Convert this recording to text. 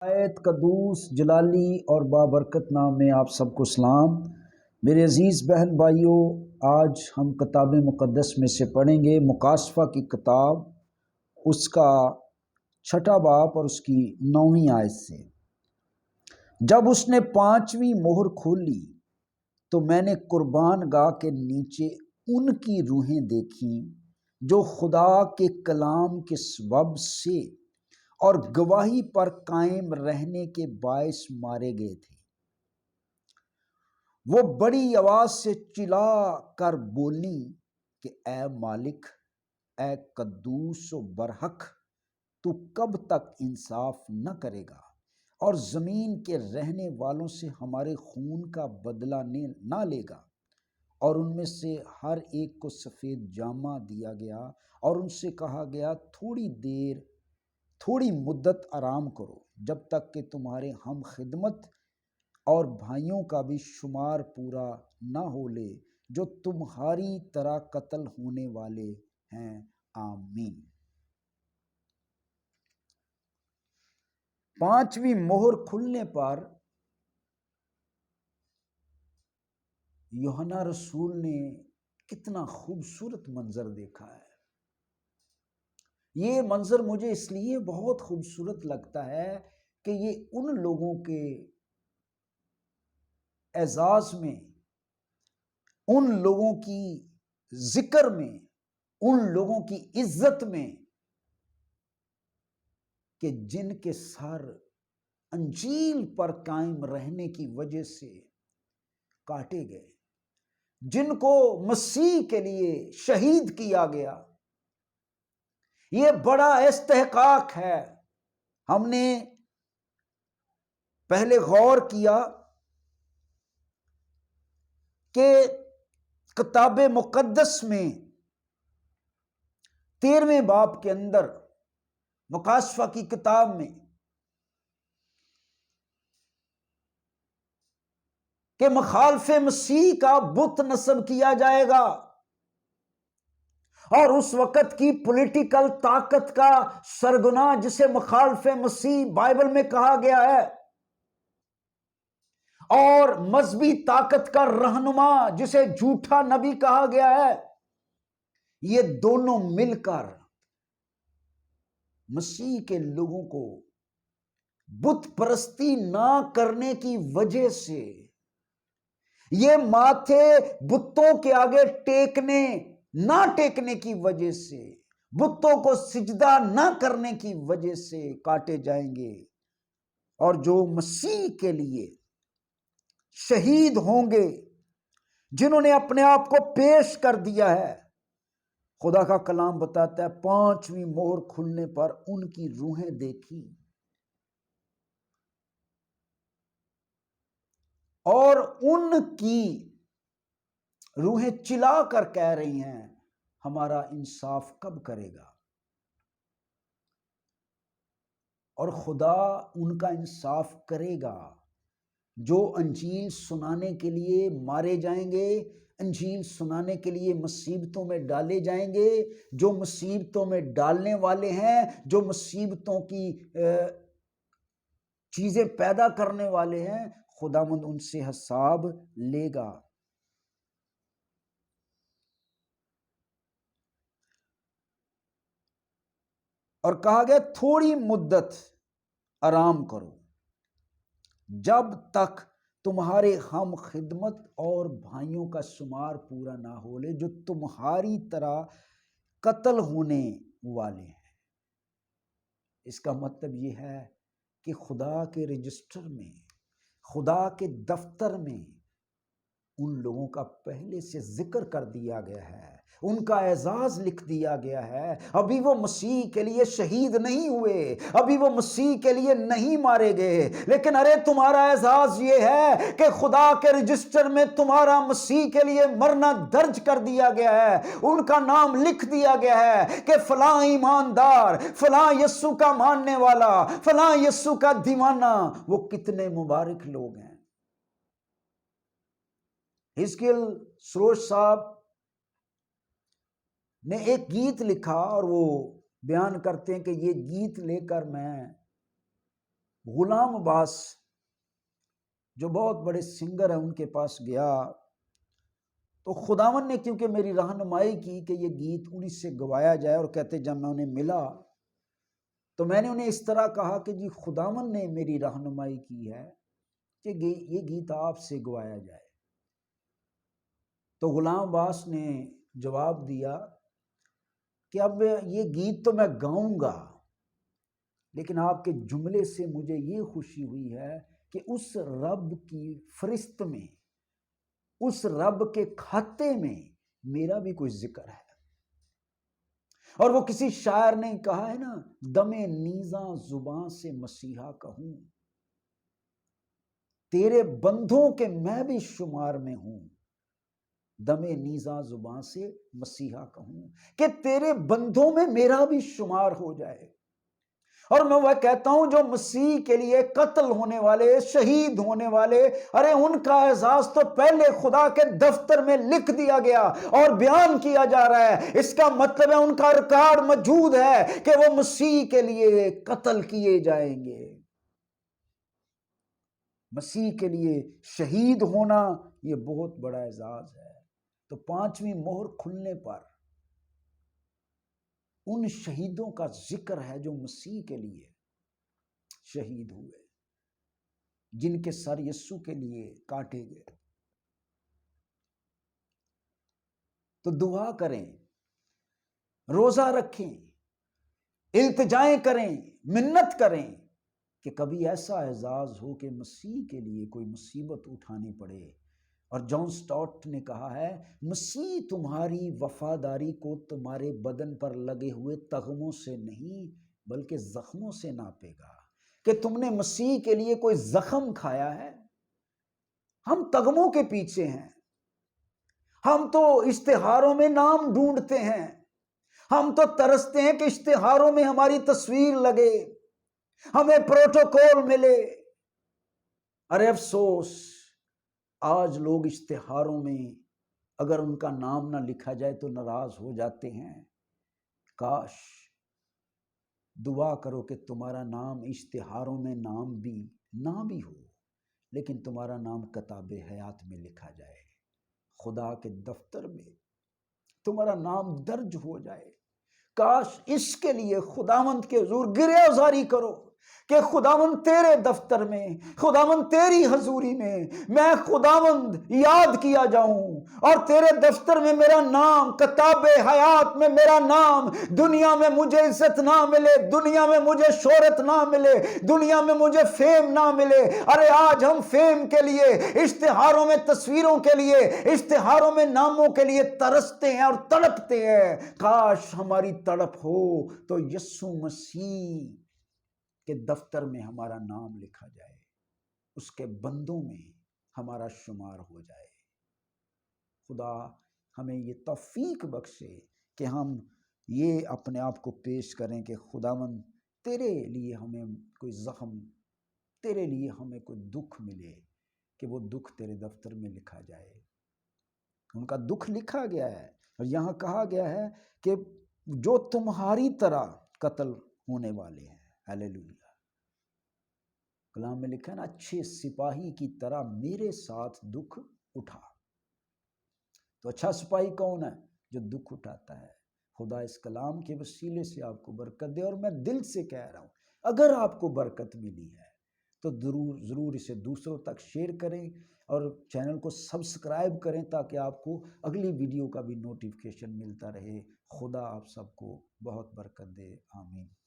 آیت قدوس جلالی اور بابرکت نام میں آپ سب کو سلام۔ میرے عزیز بہن بھائیوں، آج ہم کتاب مقدس میں سے پڑھیں گے مکاشفہ کی کتاب، اس کا 6واں باب اور اس کی 9ویں آیت سے۔ جب اس نے 5ویں مہر کھولی تو میں نے قربان گاہ کے نیچے ان کی روحیں دیکھیں جو خدا کے کلام کے سبب سے اور گواہی پر قائم رہنے کے باعث مارے گئے تھے۔ وہ بڑی آواز سے چلا کر بولیں کہ اے مالک، اے قدوس و برحق، تو کب تک انصاف نہ کرے گا اور زمین کے رہنے والوں سے ہمارے خون کا بدلہ نہ لے گا؟ اور ان میں سے ہر ایک کو سفید جامہ دیا گیا اور ان سے کہا گیا، تھوڑی مدت آرام کرو، جب تک کہ تمہارے ہم خدمت اور بھائیوں کا بھی شمار پورا نہ ہو لے جو تمہاری طرح قتل ہونے والے ہیں۔ آمین۔ 5ویں مہر کھلنے پر یوحنا رسول نے کتنا خوبصورت منظر دیکھا ہے۔ یہ منظر مجھے اس لیے بہت خوبصورت لگتا ہے کہ یہ ان لوگوں کے اعزاز میں، ان لوگوں کی ذکر میں، ان لوگوں کی عزت میں کہ جن کے سر انجیل پر قائم رہنے کی وجہ سے کاٹے گئے، جن کو مسیح کے لیے شہید کیا گیا۔ یہ بڑا استحقاق ہے۔ ہم نے پہلے غور کیا کہ کتاب مقدس میں 13ویں باب کے اندر مکاشفہ کی کتاب میں کہ مخالف مسیح کا بت نصب کیا جائے گا، اور اس وقت کی پولیٹیکل طاقت کا سرغنہ جسے مخالف مسیح بائبل میں کہا گیا ہے، اور مذہبی طاقت کا رہنما جسے جھوٹا نبی کہا گیا ہے، یہ دونوں مل کر مسیح کے لوگوں کو بت پرستی نہ کرنے کی وجہ سے، یہ ماتھے بتوں کے آگے نہ ٹیکنے کی وجہ سے، بتوں کو سجدہ نہ کرنے کی وجہ سے کاٹے جائیں گے، اور جو مسیح کے لیے شہید ہوں گے، جنہوں نے اپنے آپ کو پیش کر دیا ہے، خدا کا کلام بتاتا ہے 5ویں مہر کھلنے پر ان کی روحیں دیکھی، اور ان کی روحیں چلا کر کہہ رہی ہیں، ہمارا انصاف کب کرے گا؟ اور خدا ان کا انصاف کرے گا۔ جو انجیل سنانے کے لیے مارے جائیں گے، انجیل سنانے کے لیے مصیبتوں میں ڈالے جائیں گے، جو مصیبتوں میں ڈالنے والے ہیں، جو مصیبتوں کی چیزیں پیدا کرنے والے ہیں، خداوند ان سے حساب لے گا۔ اور کہا گیا تھوڑی مدت آرام کرو، جب تک تمہارے ہم خدمت اور بھائیوں کا شمار پورا نہ ہو لے جو تمہاری طرح قتل ہونے والے ہیں۔ اس کا مطلب یہ ہے کہ خدا کے رجسٹر میں، خدا کے دفتر میں ان لوگوں کا پہلے سے ذکر کر دیا گیا ہے، ان کا اعزاز لکھ دیا گیا ہے۔ ابھی وہ مسیح کے لیے شہید نہیں ہوئے، ابھی وہ مسیح کے لیے نہیں مارے گئے، لیکن ارے تمہارا اعزاز یہ ہے کہ خدا کے رجسٹر میں تمہارا مسیح کے لیے مرنا درج کر دیا گیا ہے، ان کا نام لکھ دیا گیا ہے کہ فلاں ایماندار، فلاں یسوع کا ماننے والا، فلاں یسوع کا دیوانہ۔ وہ کتنے مبارک لوگ ہیں۔ حزقیل سروش صاحب نے ایک گیت لکھا اور وہ بیان کرتے ہیں کہ یہ گیت لے کر میں غلام عباس جو بہت بڑے سنگر ہیں ان کے پاس گیا تو خداوند نے کیونکہ میری رہنمائی کی کہ یہ گیت انہیں سے گوایا جائے، اور کہتے جب میں انہیں ملا تو میں نے انہیں اس طرح کہا کہ جی خداوند نے میری رہنمائی کی ہے کہ یہ گیت آپ سے گوایا جائے۔ تو غلام عباس نے جواب دیا کہ اب یہ گیت تو میں گاؤں گا، لیکن آپ کے جملے سے مجھے یہ خوشی ہوئی ہے کہ اس رب کی فہرست میں، اس رب کے کھاتے میں میرا بھی کوئی ذکر ہے۔ اور وہ کسی شاعر نے کہا ہے نا، دم نیزاں زباں سے مسیحا کہوں، تیرے بندوں کے میں بھی شمار میں ہوں، دم نیزاں زباں سے مسیحا کہوں کہ تیرے بندوں میں میرا بھی شمار ہو جائے۔ اور میں وہ کہتا ہوں جو مسیح کے لیے قتل ہونے والے، شہید ہونے والے، ارے ان کا اعزاز تو پہلے خدا کے دفتر میں لکھ دیا گیا اور بیان کیا جا رہا ہے۔ اس کا مطلب ہے ان کا ریکارڈ موجود ہے کہ وہ مسیح کے لیے قتل کیے جائیں گے۔ مسیح کے لیے شہید ہونا یہ بہت بڑا اعزاز ہے۔ تو 5ویں مہر کھلنے پر ان شہیدوں کا ذکر ہے جو مسیح کے لیے شہید ہوئے، جن کے سر یسوع کے لیے کاٹے گئے۔ تو دعا کریں، روزہ رکھیں، التجائیں کریں، منت کریں کہ کبھی ایسا اعزاز ہو کہ مسیح کے لیے کوئی مصیبت اٹھانی پڑے۔ اور جان سٹارٹ نے کہا ہے، مسیح تمہاری وفاداری کو تمہارے بدن پر لگے ہوئے تغموں سے نہیں بلکہ زخموں سے ناپے گا۔ کہ تم نے مسیح کے لیے کوئی زخم کھایا ہے؟ ہم تغموں کے پیچھے ہیں، ہم تو اشتہاروں میں نام ڈھونڈتے ہیں، ہم تو ترستے ہیں کہ اشتہاروں میں ہماری تصویر لگے، ہمیں پروٹوکول ملے۔ ارے افسوس، آج لوگ اشتہاروں میں اگر ان کا نام نہ لکھا جائے تو ناراض ہو جاتے ہیں۔ کاش دعا کرو کہ تمہارا نام اشتہاروں میں نام بھی نہ بھی ہو، لیکن تمہارا نام کتاب حیات میں لکھا جائے، خدا کے دفتر میں تمہارا نام درج ہو جائے۔ کاش اس کے لیے خداوند کے حضور گریہ زاری کرو کہ خداوند تیرے دفتر میں، خداوند تیری حضوری میں خداوند یاد کیا جاؤں، اور تیرے دفتر میں میرا نام، کتاب حیات میں میرا نام، دنیا میں مجھے عزت نہ ملے، دنیا میں مجھے شہرت نہ ملے، دنیا میں مجھے فیم نہ ملے۔ ارے آج ہم فیم کے لیے، اشتہاروں میں تصویروں کے لیے، اشتہاروں میں ناموں کے لیے ترستے ہیں اور تڑپتے ہیں۔ کاش ہماری تڑپ ہو تو یسوع مسیح کہ دفتر میں ہمارا نام لکھا جائے، اس کے بندوں میں ہمارا شمار ہو جائے۔ خدا ہمیں یہ توفیق بخشے کہ ہم یہ اپنے آپ کو پیش کریں کہ خداوند تیرے لیے ہمیں کوئی زخم، تیرے لیے ہمیں کوئی دکھ ملے کہ وہ دکھ تیرے دفتر میں لکھا جائے۔ ان کا دکھ لکھا گیا ہے، اور یہاں کہا گیا ہے کہ جو تمہاری طرح قتل ہونے والے ہیں۔ ہیلیلویا۔ کلام میں لکھا ہے نا، اچھے سپاہی کی طرح میرے ساتھ دکھ اٹھا۔ تو اچھا سپاہی کون ہے؟ جو دکھ اٹھاتا ہے۔ خدا اس کلام کے وسیلے سے آپ کو برکت دے، اور میں دل سے کہہ رہا ہوں اگر آپ کو برکت ملی ہے تو ضرور اسے دوسروں تک شیئر کریں، اور چینل کو سبسکرائب کریں تاکہ آپ کو اگلی ویڈیو کا بھی نوٹیفیکیشن ملتا رہے۔ خدا آپ سب کو بہت برکت دے، آمین۔